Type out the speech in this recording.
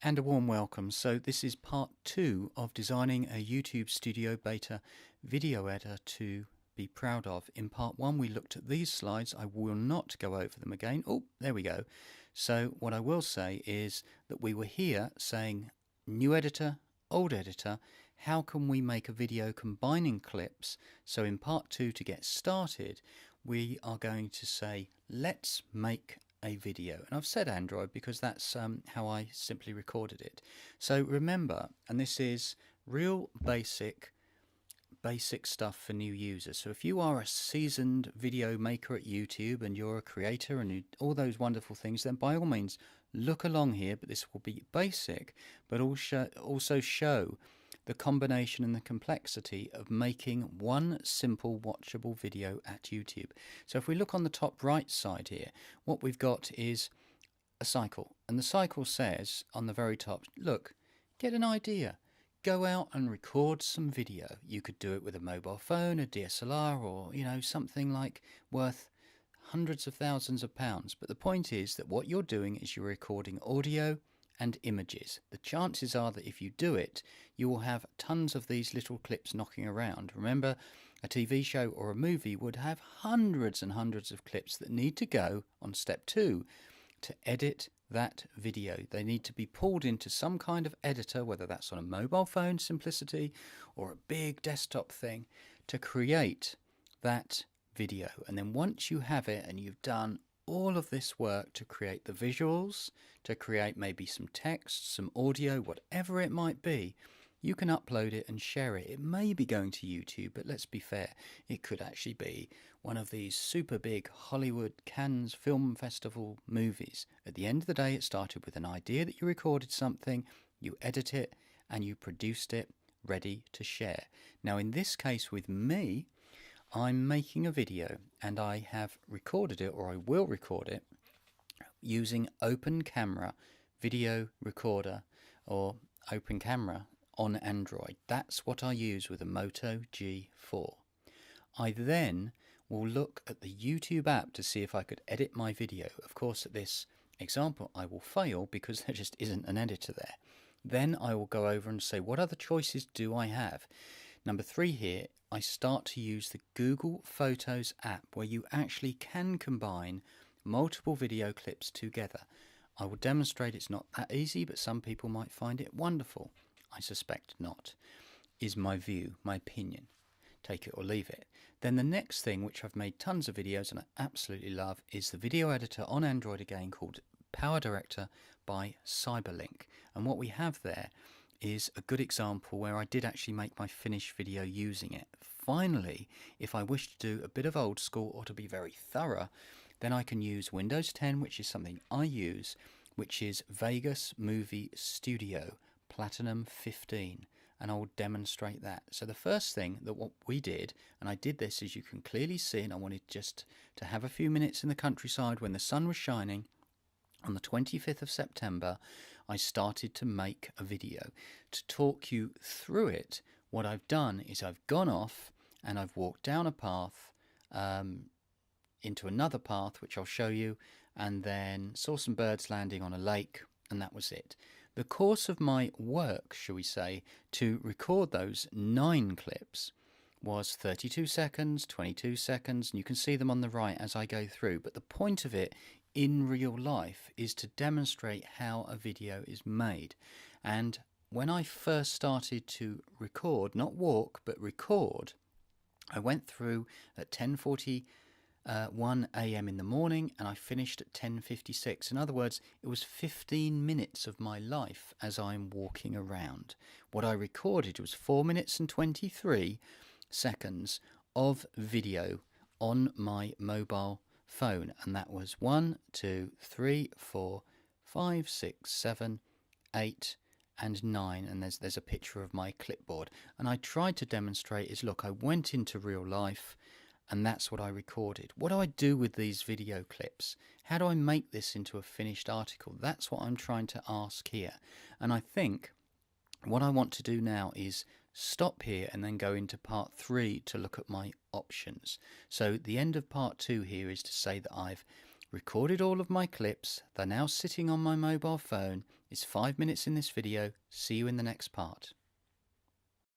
And a warm welcome. So this is part 2 of designing a YouTube Studio Beta video editor to be proud of. In part 1 we looked at these slides. I will not go over them again. Oh, there we go. So what I will say is that we were here saying new editor, old editor, how can we make a video combining clips? So in part 2, to get started, we are going to say let's make a video, and I've said Android because that's how I simply recorded it. So remember, and this is real basic stuff for new users. So if you are a seasoned video maker at YouTube and you're a creator and all those wonderful things, then by all means look along here, but this will be basic, but also show the combination and the complexity of making one simple watchable video at YouTube. So if we look on the top right side here, what we've got is a cycle, and the cycle says on the very top, look, get an idea, go out and record some video. You could do it with a mobile phone, a DSLR, or something like worth hundreds of thousands of pounds. But the point is that what you're doing is you're recording audio and images. The chances are that if you do it, you will have tons of these little clips knocking around. Remember, a TV show or a movie would have hundreds and hundreds of clips that need to go on step 2 to edit that video. They need to be pulled into some kind of editor, whether that's on a mobile phone simplicity or a big desktop thing, to create that video. And then once you have it and you've done all of this work to create the visuals, to create maybe some text, some audio, whatever it might be, you can upload it and share it. It may be going to YouTube, but let's be fair, it could actually be one of these super big Hollywood Cannes Film Festival movies. At the end of the day, it started with an idea that you recorded something, you edit it, and you produced it ready to share. Now in this case with me, I'm making a video and I have recorded it, or I will record it, using Open Camera video recorder or Open Camera on Android. That's what I use with a Moto G4. I then will look at the YouTube app to see if I could edit my video. Of course, at this example, I will fail because there just isn't an editor there. Then I will go over and say, what other choices do I have? Number 3 here, I start to use the Google Photos app where you actually can combine multiple video clips together. I will demonstrate it's not that easy, but some people might find it wonderful. I suspect not, is my view, my opinion. Take it or leave it. Then the next thing, which I've made tons of videos and I absolutely love, is the video editor on Android again called Power Director by Cyberlink. And what we have there is a good example where I did actually make my finished video using it. Finally, if I wish to do a bit of old school or to be very thorough, then I can use Windows 10, which is something I use, which is Vegas Movie Studio Platinum 15, and I will demonstrate that. So the first thing that what we did, and I did this as you can clearly see, and I wanted just to have a few minutes in the countryside when the sun was shining, on the 25th of September, I started to make a video. To talk you through it, what I've done is I've gone off and I've walked down a path into another path, which I'll show you, and then saw some birds landing on a lake, and that was it. The course of my work, shall we say, to record those 9 clips was 32 seconds, 22 seconds, and you can see them on the right as I go through. But the point of it in real life is to demonstrate how a video is made. And when I first started to record, not walk, but record, I went through at 10:41 a.m. in the morning and I finished at 10:56. In other words, it was 15 minutes of my life as I'm walking around. What I recorded was 4 minutes and 23 seconds of video on my mobile phone, and that was 1, 2, 3, 4, 5, 6, 7, 8 and 9, and there's a picture of my clipboard. And I tried to demonstrate is, look, I went into real life and that's what I recorded. What do I do with these video clips? How do I make this into a finished article? That's what I'm trying to ask here. And I think what I want to do now is stop here and then go into part 3 to look at my options. So the end of part 2 here is to say that I've recorded all of my clips. They're now sitting on my mobile phone is 5 minutes in this video. See you in the next part.